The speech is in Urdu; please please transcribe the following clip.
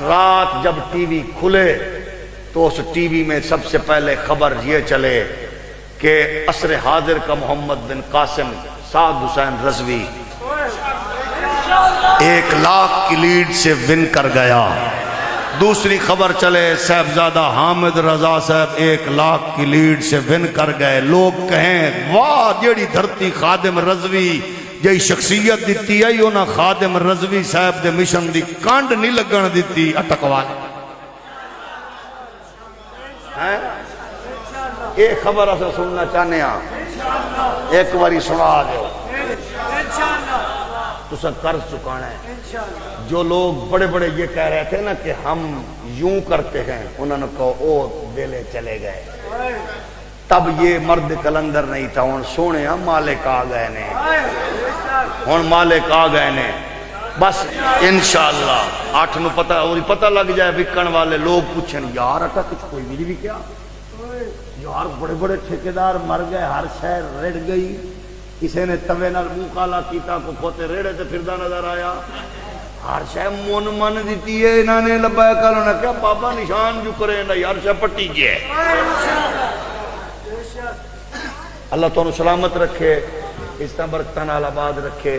رات جب ٹی وی کھلے تو اس ٹی وی میں سب سے پہلے خبر یہ چلے کہ عصر حاضر کا محمد بن قاسم سعد حسین رضوی 1,00,000 کی لیڈ سے ون کر گیا۔ دوسری خبر چلے صاحبزادہ حامد رضا صاحب 1,00,000 کی لیڈ سے ون کر گئے۔ لوگ کہیں واہ جیڑی دھرتی خادم رضوی جی شخصیت دیتی ہے یوں خادم رضوی صاحب دے مشن دی کانڈ نہیں لگن دیتی اٹکوا لے۔ ایک خبر اسے سننا چاہنے ہاں، ایک باری سنا دو تسا کر چکانا ہے۔ جو لوگ بڑے بڑے یہ کہہ رہے تھے نا کہ ہم یوں کرتے ہیں، انہوں نے کہا او دلے چلے گئے، تب یہ مرد کلندر نہیں تھا، ان سونے ہم مالک آ گئے نے، ان مالک آ گئے نے۔ بس انشاءاللہ 8 نو پتہ لگ جائے بکن والے لوگ پوچھیں یار اٹھا کچھ کوئی بھی کیا یار بڑے بڑے ٹھیکیدار مر گئے، ہر شہر رڑ گئی، کسی نے توے نال منہ کالا کیتا کو کھوتے ریڑے سے پھردا نظر آیا، ہر شہر من دیتی ہے، انہوں نے لبائے کالوں نے کیا بابا نشان جو کرے نا ہر شہر پٹی گئے۔ اللہ تو سلامت رکھے، اس طرح برکتان آباد رکھے۔